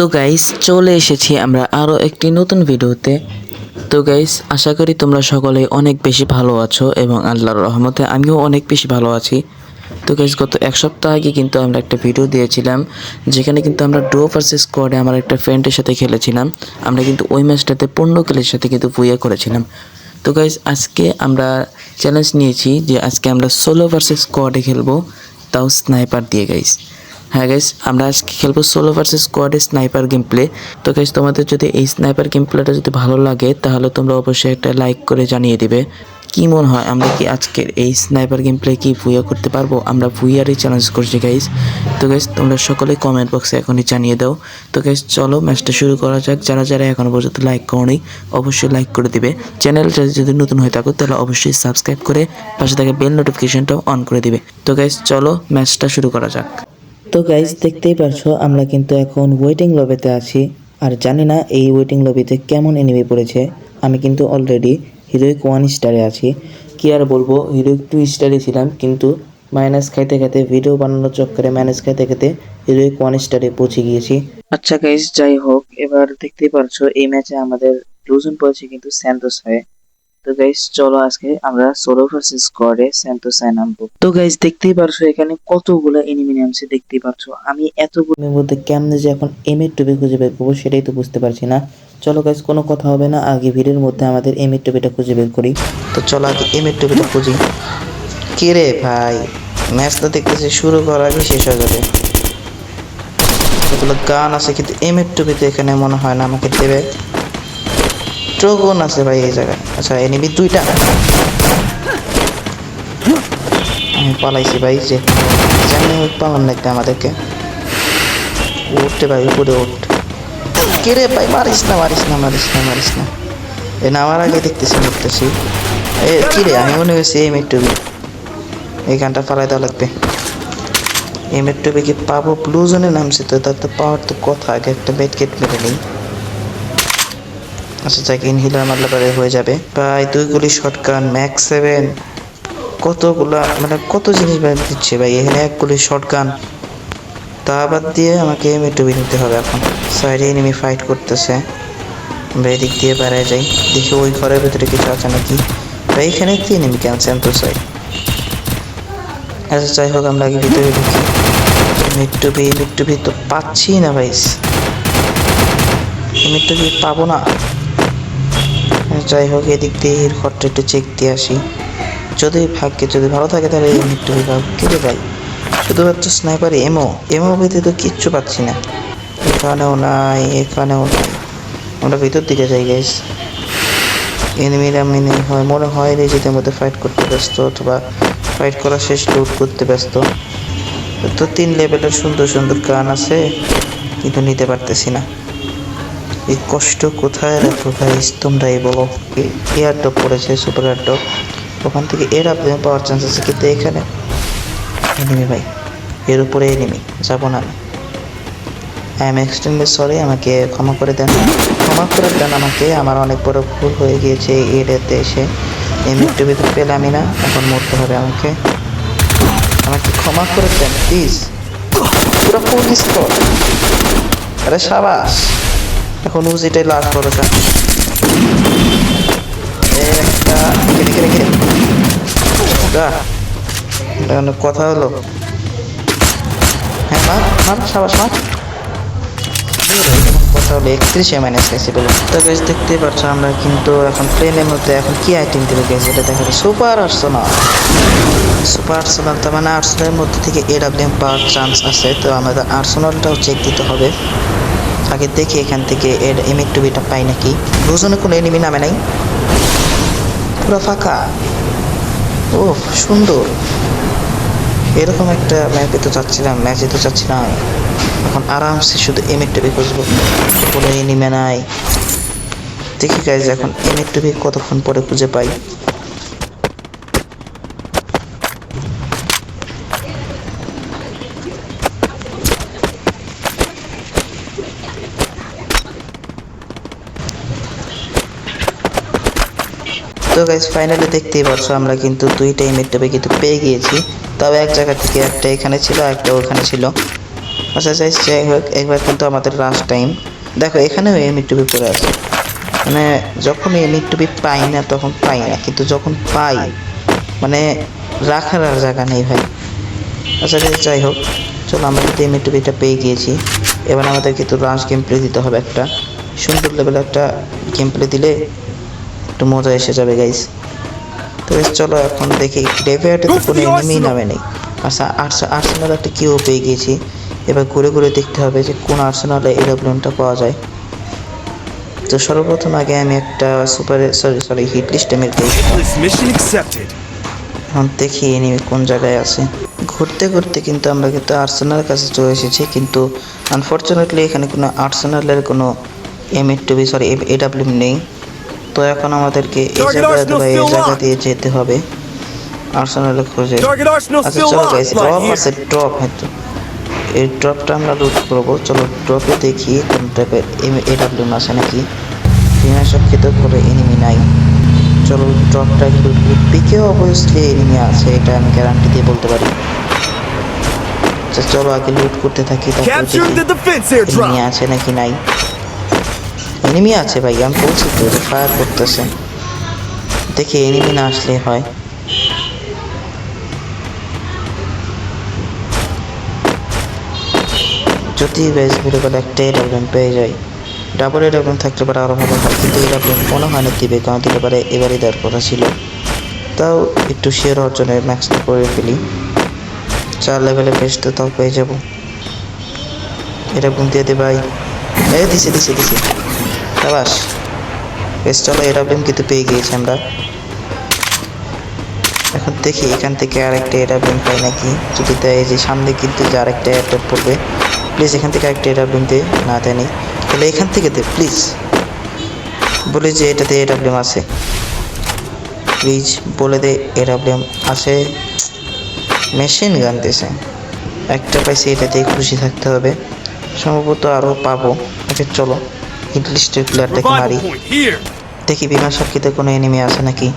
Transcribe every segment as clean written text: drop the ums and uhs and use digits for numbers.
তো গাইস চলে এসেছি আমরা আরও একটি নতুন ভিডিওতে। তো গাইস আশা করি তোমরা সকলে অনেক বেশি ভালো আছো এবং আল্লাহর রহমতে আমিও অনেক বেশি ভালো আছি। তো গাইস গত এক সপ্তাহ আগে কিন্তু আমরা একটা ভিডিও দিয়েছিলাম যেখানে কিন্তু আমরা ডো ভার্সেস স্কোয়াডে আমার একটা ফ্রেন্ডের সাথে খেলেছিলাম। আমরা কিন্তু ওই ম্যাচটাতে 15 কিলের সাথে কিন্তু বুইয়া করেছিলাম। তো গাইস আজকে আমরা চ্যালেঞ্জ নিয়েছি যে আজকে আমরা সোলো ভার্সেস স্কোয়াডে খেলবো, তাও স্নাইপার দিয়ে গাইস। হ্যাঁ গাইস আমরা আজকে খেলবো সোলো ভার্সেস স্কোয়াডে স্নাইপার গেম প্লে। তো গাইস তোমাদের যদি এই স্নাইপার গেম প্লেটা যদি ভালো লাগে তাহলে তোমরা অবশ্যই একটা লাইক করে জানিয়ে দিবে। কি মনে হয় আমরা কি আজকের এই স্নাইপার গেম প্লে কি ভুইয়া করতে পারবো? আমরা ভুইয়ারই চ্যালেঞ্জ করছি গাইস। তো গাইস তোমরা সকলে কমেন্ট বক্সে এখনই জানিয়ে দাও। তো গাইস চলো ম্যাচটা শুরু করা যাক। যারা যারা এখনো পর্যন্ত লাইক করোনি অবশ্যই লাইক করে দিবে। চ্যানেলটা যদি নতুন হয়ে থাকো তাহলে অবশ্যই সাবস্ক্রাইব করে পাশে থাকা বেল নোটিফিকেশনটাও অন করে দিবে। তো গাইস চলো ম্যাচটা শুরু করা যাক। তো গাইস দেখতেই পারছো আমরা কিন্তু এখন ওয়েটিং লবিতে আছি। আর জানি না এই ওয়েটিং লবিতে কেমন এনিমি পড়েছে। আমি কিন্তু অলরেডি হিরোইক 1 স্টারে আছি। কি আর বলবো, হিরোইক 2 স্টারে ছিলাম কিন্তু মাইনাস খাইতে খাইতে ভিডিও বানানোর চক্করে মাইনাস খাইতে খাইতে হিরোইক 1 স্টারে পৌঁছে গিয়েছি। আচ্ছা গাইস যাই হোক, এবার দেখতেই পারছো এই ম্যাচে আমাদের লুজন পড়েছে কিন্তু স্যান্টোস হয়ে। তো গাইস চলো আজকে আমরা সোলো ভার্সেস স্কোয়াডে স্যান্টোসায় নামবো। তো গাইস দেখতেই পারছো এখানে কতগুলো এনিমি নামছে, দেখতেই পারছো। আমি এতগুলোর মধ্যে কেমনে যে এখন এমের টুপি খুঁজে বের করবো সেটাই তো বুঝতে পারছি না। চলো গাইস কোনো কথা হবে না, আগে ভিডিওর মধ্যে আমাদের এমের টুপিটা খুঁজে বের করি। তো চলো আগে এমের টুপিটা খুঁজি। কে রে ভাই, ম্যাচ তো দেখতেছি শুরু করার আগে শেষ হয়ে যাবে। এগুলো গান আছে কিন্তু এমের টুপিতে এখানে মনে হয় না আমাকে দেবে। ট্রোগন আছে ভাই এই জায়গায়। আচ্ছা এনিমি 2টা। আমি পালাইছি ভাই, যে জানি পালান লাগবে আমাদেরকে। উঠতে ভাই উপরে উঠ। কে রে ভাই, মারিস না মারিস না মারিস না মারিস না। এ নামার আগে দেখতেছি মরতেছি। এ কি রে, আমি মনে হয়েছি এমের টুপি। এই গানটা পালাই দেওয়া লাগবে। এমের টুপি কি পাবো? ব্লু জোনে নামছে তো, তার তো পাওয়ার তো কথা। আগে একটা বেড কেট মেরে নেই। আচ্ছা যাক, ইনহিলার মারলে পরে হয়ে যাবে। প্রায় 2 গুলি শটগান ম্যাক্স 7, কতগুলা মানে কত জিনিস দিচ্ছে ভাই এখানে। 1 গুলি শটগান, তা বাদ দিয়ে আমাকে এমএ2 নিতে হবে এখন। সাইডে এনিমি ফাইট করতেছে, আমরা এদিক দিয়ে বেড়ায় যাই। দেখি ওই ঘরের ভিতরে কিছু আছে নাকি। ভাই এখানে কি এনিমি ক্যান্সেল তো চাই। আচ্ছা যাই হোক, আমরা আগে ভিতরে ঢুকি। এমএ2 তো পাচ্ছি না ভাই, এমএ2 পাবো না। যাই হোক এদিক দিয়ে এর ঘরটা একটু চেক দিয়ে আসি। যদি ভাগ্যে যদি ভালো থাকে তাহলে এমএ2 পাবো। কে রে ভাই, শুধুমাত্র স্নাইপার এমও ভিতরে তো কিচ্ছু পাচ্ছি না। এখানেও নাই, এখানেও নাই। আমরা ভিতর দিকে যাই গাইস। এনিমিরা হয় মনে হয় নিজেদের মধ্যে ফাইট করতে ব্যস্ত, অথবা ফাইট করা শেষ লুট করতে ব্যস্ত। তো 3 লেভেলের সুন্দর সুন্দর গান আছে কিন্তু নিতে পারতেছি না। এই কষ্ট কোথায় রাখো গাইস তোমরাই বলো। এয়ার ড্রপ পড়েছে, সুপার এয়ার ড্রপ, ওখান থেকে এর আপনি পাওয়ার চান্স আছে। কিন্তু এখানে এনিমি ভাই, এর উপরে এনিমি, যাবো না আমি। আই এম এক্সট্রিমলি সরি, আমাকে ক্ষমা করে দেন, ক্ষমা করে দেন আমাকে। আমার অনেক বড় ভুল হয়ে গিয়েছে এই এরিয়াতে এসে। এমএ2 তো পেলামই না, এখন মরতে হবে আমাকে। আমাকে ক্ষমা করে দেন প্লিজ। পুরো ফুল স্কোর। আরে সাবাস, এখন উজিটাই লাস্ট ভরসা। একটা রেখে রেখে কথা হলো। হ্যাঁ মার মার, সাবাস মার। কথা হলো 31-এ মাইনাস গেছে বলে। তো গাইস দেখতেই পাচ্ছ আমরা কিন্তু এখন প্লেনের মধ্যে এখন কি আইটেম দিবে গেছে এটা দেখা যায়। সুপার আর্সেনাল, সুপার আর্সেনাল তার মানে আর্সেনালের মধ্যে থেকে এডাব্লিউএম পাওয়ার চান্স আছে। তো আমাদের আর্সেনালটাও চেক দিতে হবে। আগে দেখি এখান থেকে এমএ2 পাই নাকি। দুজনে কোনো এনিমি নামে নাই, পুরো ফাঁকা। ও সুন্দর, এরকম একটা ম্যাপে তো চাচ্ছিলাম, ম্যাচে তো চাচ্ছিলাম। এখন আরামসে শুধু এমএ2 খুঁজবো, কোনো এনিমে নাই। দেখি গাইজ এখন এমএ2 কতক্ষণ পরে খুঁজে পাই। তো গাইজ ফাইনালি দেখতেই পাচ্ছ আমরা কিন্তু 2টা এমএ2 কিন্তু পেয়ে গিয়েছি। তবে এক জায়গা থেকে একটা এখানে ছিল, একটা ওখানে ছিল। আচ্ছা যাই হোক, একবার কিন্তু আমাদের লাস্ট টাইম দেখো এখানেও এমইটুবি পড়ে আছে। মানে যখন এমইটুবি পাই না তখন পাই না, কিন্তু যখন পাই মানে রাখার আর জায়গা নেই ভাই। আচ্ছা যাই হোক, চলো আমরা কিন্তু এমইটুবিটা পেয়ে গিয়েছি। এবার আমাদের কিন্তু লাস্ট গেম প্লে দিতে হবে, একটা সুন্দর লেভেলে একটা গেম প্লে দিলে একটু মজা এসে যাবে গাইস। তো চলো এখন দেখি ডেভিয়ার্টে তো কোনো এনিমি নামে নেই। আচ্ছা আর্সেনাল একটা কিও পেয়ে গিয়েছি। এবার ঘুরে ঘুরে দেখতে হবে যে কোন আর্সেনালে এরোপ্লেনটা পাওয়া যায়। তো সর্বপ্রথম আগে আমি একটা সরি হিট লিস্টে মেরে দিয়েছি। এখন দেখি এনিমি কোন জায়গায় আছে। ঘুরতে ঘুরতে কিন্তু আমরা কিন্তু আর্সেনালের কাছে চলে এসেছি, কিন্তু আনফরচুনেটলি এখানে কোনো আর্সেনালের কোনো এডাব্লিউএম নেই। তো এখন আমাদেরকে এই জায়গা দিয়ে যেতে হবে আর্সেনালের খোঁজে। আচ্ছা চলো গাইস, ড্রপ আছে, ড্রপ হয়তো এই ড্রপটা আমরা লুট করবো। চলো ড্রপে দেখি কোন টাইপের এডাব্লিউএম আছে নাকি। বিনা শক্তিতে করে এনিমি নাই। চলো ড্রপটা একটু পিকেও অবভিয়াসলি এনিমি আছে, এটা আমি গ্যারান্টি দিয়ে বলতে পারি। আচ্ছা চলো আগে লুট করতে থাকি, এনিমি আছে নাকি নাই। এনিমি আছে ভাই, আমি বলছি তো ফায়ার করতেছে। দেখি এনিমি না আসলে হয়। যদি বেশ ভিডিও একটা এডাব্লিউএম পেয়ে যাই, ডাবল এডাব্লিউএম থাকতে পারে আরও ভালো হয়, কিন্তু এডাব্লিউএম মনে হয় না দিবে, কারণ দিতে পারে এবারই দেওয়ার কথা ছিল। তাও একটু শেয়ার অর্জনের ম্যাক্সটা করে ফেলি, 4 লেভেলে বেশ তো তাও পেয়ে যাবো। এডাব্লিউএম দিয়ে দে ভাই। দিছে সাবাস। বেশ চলো এডাব্লিউএম কিন্তু পেয়ে গিয়েছি আমরা। এখন দেখি এখান থেকে আরেকটা এডাব্লিউএম পাই নাকি। যদি দেয়, যে সামনে কিন্তু যে আরেকটা এয়ারটেপ পড়বে, প্লিজ এখান থেকে আরেকটা এডাব্লিউএম দে। না দেয় নেই, তাহলে এখান থেকে দে প্লিজ। বলে যে এটাতে এডাব্লিউএম আছে, প্লিজ বলে দে এডাব্লিউএম আছে। মেশিন গান দিয়েছে, একটা পাইছি, এটাতেই খুশি থাকতে হবে। সম্ভবত আরও পাবো। ওকে চলো হিট লিস্টের প্লেয়ারটাকে মারি, দেখি বিনা শক্তিতে কোনো এনিমি আছে নাকি।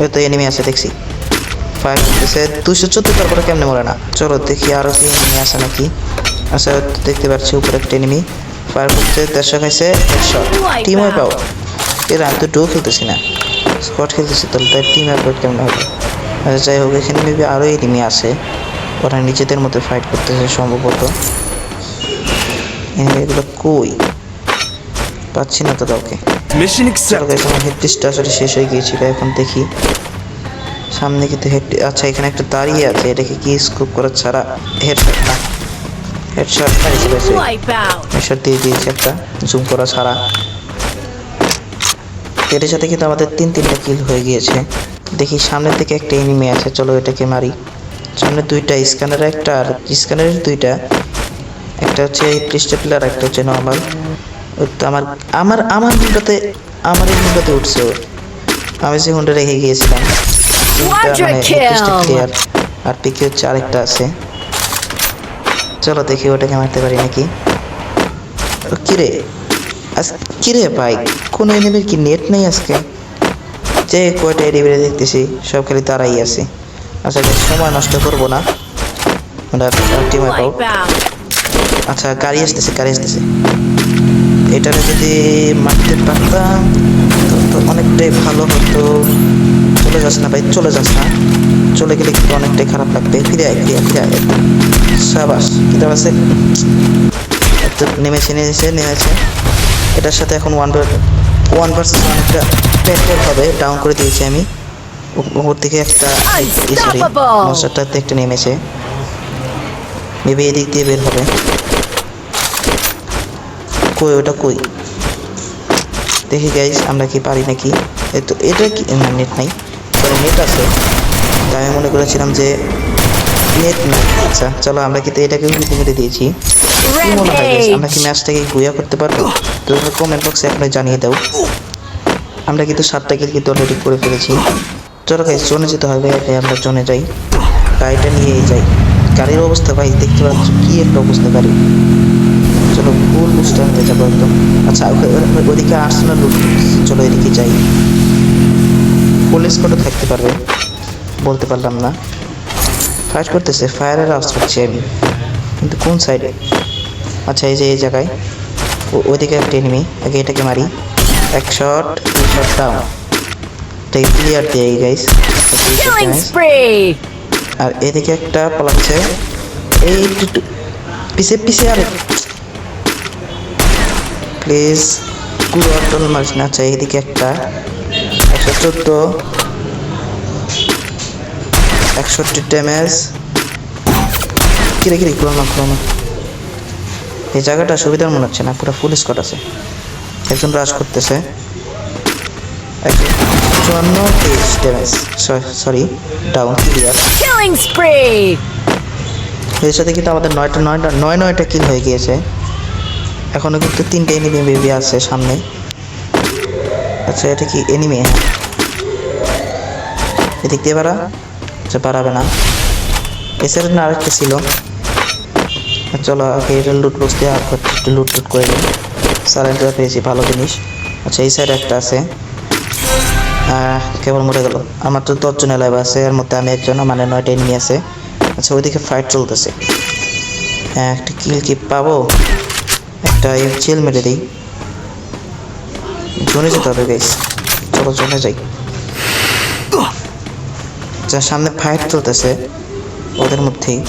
ওই তো এনিমি আছে দেখছি, ফায়ার করতেছে 274, তারপরে কেমনে মরে না। চলো দেখি আরও কি এনিমি আছে নাকি। আচ্ছা দেখতে পাচ্ছি উপরে একটা এনিমি ফায়ার করতে, 150 খাইছে, হেডশট। Team wipe out. এর আমি তো ডো খেলতেছি না, স্কোয়াড খেলতেছি, তাহলে তার টিম ওয়াইপ আউট কেমন হবে। আচ্ছা যাই হোক, এখানে মেবি আরও এনিমি আছে, ওরা নিজেদের মধ্যে ফাইট করতেছে সম্ভবত। এগুলো কই পাচ্ছি না তো কাউকে। আমার হেড লিস্টটা আসলে শেষ হয়ে গিয়েছিল। এখন দেখি সামনে কিন্তু আচ্ছা এখানে একটা দাঁড়িয়ে আছে, এটাকে কি স্কোপ করা ছাড়া হেডশট না, হেডশট দিয়ে দিয়েছে একটা জুম করা ছাড়া। এটার সাথে কিন্তু আমাদের 3টা কিল হয়ে গিয়েছে। দেখি সামনের দিকে একটা এনিমি আছে, চলো এটাকে মারি। সামনে 2টা স্ক্যানার, একটা আর স্ক্যানারের 2টা, একটা হচ্ছে ক্রিস্টাল প্লেয়ার, একটা হচ্ছে নর্মাল। আমার হুন্ডাতে উঠছে, আমি যে হুন্ডা রেখে গিয়েছিলাম প্লেয়ার, আর পিকে হচ্ছে আরেকটা আছে। চলো দেখি ওটাকে মারতে পারি নাকি। কিরে ভাই, কোনো এনিমির কি নেট নেই আজকে? যে কয়টা এনিমি দেখতেছি সব খালি তারাই আছে। আচ্ছা সময় নষ্ট করবো না, টিম ওয়াইপ আউট। আচ্ছা গাড়ি আসতেছে, এটারে যদি মারতে পারতাম তো অনেকটাই ভালো হতো। চলে যাস না ভাই, চলে গেলে কিন্তু অনেকটাই খারাপ লাগবে। ফিরে আয় সাবাস। কিতা আছে নেমেছে। এটার সাথে এখন 1 ভার্সেস 1 একটা প্যাট্রোল হবে, ডাউন করে দিয়েছি আমি। উপর থেকে একটা মশারটাতে একটা নেমেছে, মেবি এদিক দিয়ে বের হবে। কই ওটা কই, দেখি গাইস আমরা কি পারি নাকি। তো এটা কি নেট নাই, নেট আছে, তাই আমি মনে করেছিলাম যে নেট নাই। আচ্ছা চলো আমরা কিন্তু এটাকে মেরে দিয়েছি। কি মনে হয় গাইস, আমরা কি ম্যাচটাকে গুয়া করতে পারবো? তো কমেন্ট বক্সে আপনি জানিয়ে দাও। আমরা কিন্তু 7টা কিল কিন্তু অলরেডি করে ফেলেছি। চলো গাইস জোনে যেতে হবে, আমরা জোনে যাই, গাড়িটা নিয়েই যাই। গাড়ির অবস্থা ভাই দেখতে পাচ্ছ কি একটা অবস্থা গাড়ি। চলো ফুল বুস্টার হয়ে যাবো একদম। আচ্ছা ওদিকে আর্সেনাল লুট, চলো এদিকে যাই। ফুল স্কোয়াডও থাকতে পারবে, বলতে পারলাম না। ফায়ার করতেছে, ফায়ারের আওয়াজ পাচ্ছি আমি। কিন্তু কোন সাইডে? আচ্ছা এই যে এই জায়গায় ওইদিকে একটা এনিমি, আগে এটাকে মারি। এক শট, দুই শট ডাউন। এটাকে ক্লিয়ার দিয়ে গাইস। Killing spree! আর এদিকে একটা পালাচ্ছে, এই পিছে পিছে। আরে প্লিজ কুয়াটল মারিস না। আচ্ছা এইদিকে একটা 114, 61 ড্যামেজ। কিরে কিরে খুলো না। এই জায়গাটা সুবিধার মনে হচ্ছে না, পুরো ফুল স্কোয়াড আছে। একজন রাশ করতেছে, 154 damage, sorry down, clear. Killing spree! এর সাথে কিন্তু আমাদের নয়টা কিল হয়ে গিয়েছে। এখনো কিন্তু 3টে এনিমি বেবি আছে সামনে। আচ্ছা এটা কি এনিমি? হ্যাঁ, এদিক দিয়ে পারা? আচ্ছা পারাবে না, এসের না আরেকটা ছিল। চলো আগে এটা লুট বক্স দিয়ে একটু লুট করে নিই। সারেন্ডার পেয়েছি, ভালো জিনিস। আচ্ছা এই সাইডে একটা আছে, কেবল মরে গেল। আমার তো 10 জন লাইভ আছে, এর মধ্যে আমি একজন, মানে 9টা এনিমি আছে। আচ্ছা ওইদিকে ফাইট চলতেছে। হ্যাঁ একটা কিল কি পাবো? একটা জেল মেরে দিই। জোনে যেতে হবে গাইস, চলো জোনে যাই। যার সামনে ফাইট চলতেছে ওদের মধ্যেই,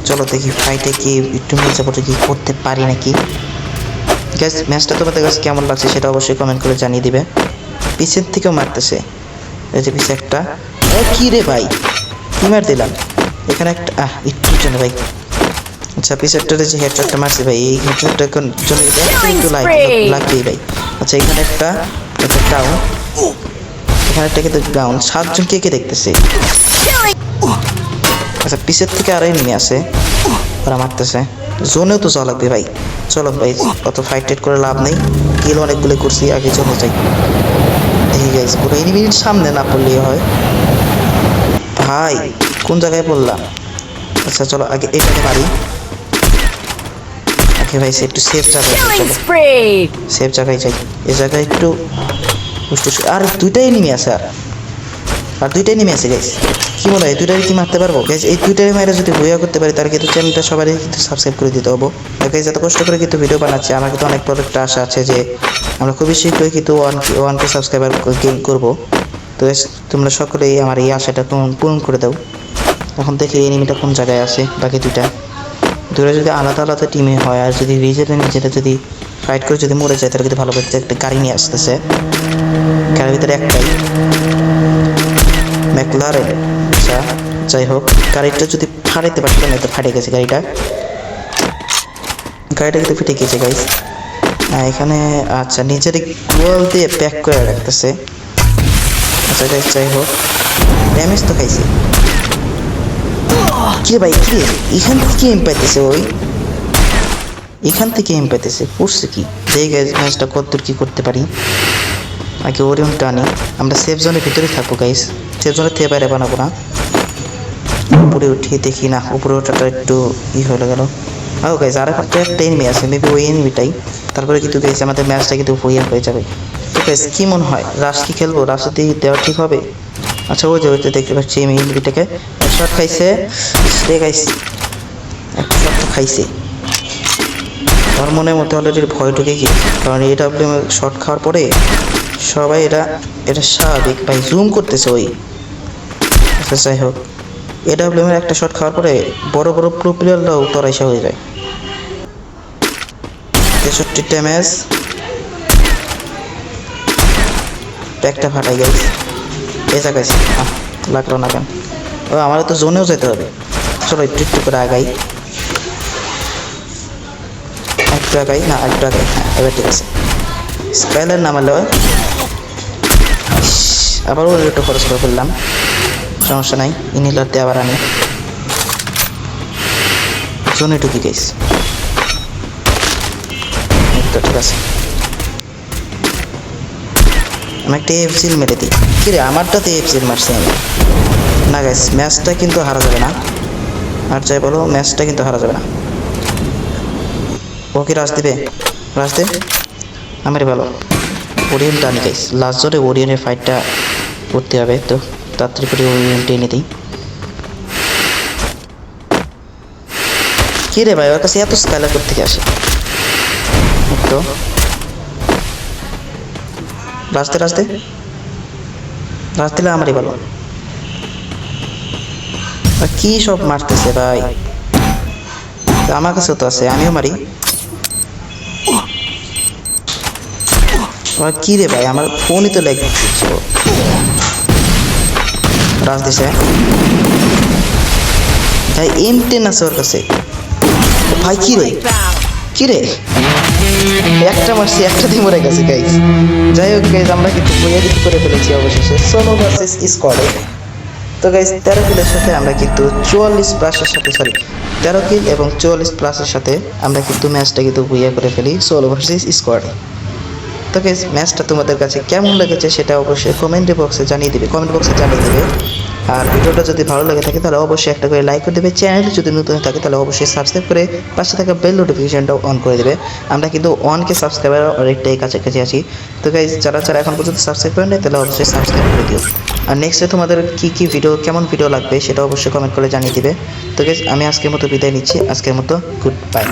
চলো দেখি ফাইটে কি একটু মির্জাপুরে কি করতে পারি নাকি। গ্যাস ম্যাচটা তোমাদের কাছে কেমন লাগছে সেটা অবশ্যই কমেন্ট করে জানিয়ে দিবে। পিছের থেকেও মারতেছে, এই যে পিছে একটা। কি রে ভাই, কি মার দিলাম এখানে একটা, একটু জন্য ভাই। আচ্ছা পিছেরটাতে যে হেডশটটা মারছি ভাই, এই হেডশটটার জন্য একটু লাগবেই ভাই। আচ্ছা এখানে একটা ডাউন, এখানে একটা কিন্তু ডাউন। 7জন কে দেখতেছে। আচ্ছা পিছের থেকে আরো এনিমি আছে, ওরা মারতেছে। জোনেও তো যাওয়া লাগবে ভাই। চলো ভাই অত ফাইট টাইট করে লাভ নেই, কিল অনেকগুলো করছি, আগে জোনে যাই। দেখি গাইস পুরো এনিমির সামনে না পড়লেই হয়। ভাই কোন জায়গায় পড়লাম? আচ্ছা চলো আগে এটাকে মারি। ওকে ভাই একটু সেফ জায়গায় যাই, Killing চলো spree! সেফ জায়গায় যাই। এই জায়গায় একটু আর 2টা এনিমি আছে, আর 2টা এনিমি আছে গাইস। কি মনে হয় 2টারে কি মারতে পারবো গাইস? এই 2টারে মাইরা যদি বইয়া করতে পারি তার কিন্তু চ্যানেলটা সবারই কিন্তু সাবস্ক্রাইব করে দিতে হবে। আর গাইস এত কষ্ট করে কিন্তু ভিডিও বানাচ্ছি, আমার কিন্তু অনেক বড় একটা আশা আছে যে আমরা খুবই শীঘ্রই কিন্তু 1K সাবস্ক্রাইবার গেইন করবো। তো তোমরা সকলেই আমার এই আশাটা পূরণ করে দাও। এখন দেখি এনিমিটা কোন জায়গায় আছে। বাকি 2টা যদি আলাদা আলাদা টিমে হয়, আর যদি নিজেরা যদি ফাইট করে যদি মরে যায়, তাহলে কিন্তু ভালো করতে একটা গাড়ি নিয়ে আসতেছে। গাড়ির ভিতরে একটাই ম্যাকলারেন। আচ্ছা যাই হোক, গাড়িটা যদি ফাটাইতে পারতাম, না তো ফাটে গেছে গাড়িটা কিন্তু ফেটে গেছে গাইস। এখানে আচ্ছা নিজের গোল দিয়ে প্যাক করে রাখতেছে। আচ্ছা গাইস যাই হোক, ড্যামেজ তো খাইছে। কি ভাই কি এখান থেকে এম পাইতেছে, এখান থেকে এম পাইতেছে, পড়ছে কি? দেখি গাইস ম্যাচটা কতদূর কি করতে পারি। আগে ওরিয়নটা আনি, আমরা সেফ জোনের ভিতরে থাকবো গাইস, সেফ জোনের থেকে বাইরে বানাবো না। উপরে উঠিয়ে দেখি, না উপরে ওঠাটা একটু হয়ে গেল। গাইস আর একটা এনিমি আছে, মেবি ওই এনিমিটাই। তারপরে কিন্তু গাইস আমাদের ম্যাচটা কিন্তু হয়ে যাবে। তো গাইস কি মনে হয়, রাশ কি খেলবো? রাশে দিয়ে দেওয়া ঠিক হবে? আচ্ছা ওই যে দেখতে পাচ্ছি এই এনিমিটাকে এক শট খাইছে। গাইস এক শট তো খাইছে, আমার মনের মধ্যে অলরেডি ভয় ঢুকে গিয়েছে, কারণ এটা শট খাওয়ার পরে সবাই এটা স্বাভাবিক ভাই জুম করতেছে ওই। আচ্ছা যাই হোক, এডাব্লিউএম একটা শট খাওয়ার পরে বড় বড় প্রো প্লেয়াররাও তরাইশা হয়ে যায়। 63 ড্যামেজ, একটা ফাটাই গাইস। এই জায়গায় লাগলো না কেন? আমারও তো জোনেও যেতে হবে, চলো একটু করে আগাই। একটু আগাই, না একটু আগাই, হ্যাঁ এবার ঠিক আছে। স্কাইলার নামালো, আবারও একটু খরচ করে ফেললাম, সমস্যা নাই। ইনহেলার দিয়ে আবার আনি, জোনে ঢুকি গাইস। ঠিক আছে, আমি একটা এফজিল মেরে দিই। কিরে আমারটাতে এফজিল মারছি আমি। না গাইস ম্যাচটা কিন্তু হারা যাবে না, আর যাই বলো ম্যাচটা কিন্তু হারা যাবে না। ও কি রাশ দিবে? রাশ দে, আমারই ভালো। ওরিয়েন্ট আনি গাইস, লাস্ট জোরে ওরিয়েন্টের ফাইটটা করতে হবে, তো তাড়াতাড়ি করে ওরিয়েন্টে এনে দিই। কি রে ভাই ওর কাছে এত স্কাইলার করতে থেকে আসে একটু রাস্তে রাস্তে রাস্তে আমারই ভালো আর কি সব মারতেছে ভাই তা আমার কাছেও তো আছে আমিও মারি আর কি রে ভাই আমার ফোনই তো লেগ দিচ্ছে রাজ দিছে ভাই M10 আছে ওর কাছে ভাই কি রে কি রে একটা মারছি একটা দিয়ে মরে গেছে গাইস যাই হোক গাইস আমরা কিন্তু বইয়া দিতে করে ফেলেছি অবশেষে সোলো ভার্সেস স্কোয়াডে তো গাইস 13 কিলের সাথে আমরা কিন্তু 44 প্লাসের সাথে 13 কিল এবং 44 প্লাসের সাথে আমরা কিন্তু ম্যাচটা কিন্তু বইয়া করে ফেলি সোলো ভার্সেস স্কোয়াডে তো গাইস ম্যাচটা তোমাদের কাছে কেমন লেগেছে সেটা অবশ্যই কমেন্ট বক্সে জানিয়ে দিবে আর ভিডিওটা যদি ভালো লাগে থাকে তাহলে অবশ্যই একটা করে লাইক করে দেবে চ্যানেল যদি নতুন থাকে তাহলে অবশ্যই সাবস্ক্রাইব করে পাশে থাকা বেল নোটিফিকেশনটাও অন করে দেবে আমরা কিন্তু অনকে সাবস্ক্রাইবার অনেকটাই কাছাকাছি আছি তো গাইস যারা এখন পর্যন্ত সাবস্ক্রাইব করেন তাহলে অবশ্যই সাবস্ক্রাইব করে দিও আর নেক্সটে তোমাদের কি ভিডিও কেমন ভিডিও লাগবে সেটা অবশ্যই কমেন্ট করে জানিয়ে দিবে তো গাইস আমি আজকের মতো বিদায় নিচ্ছি আজকের মতো গুড বাই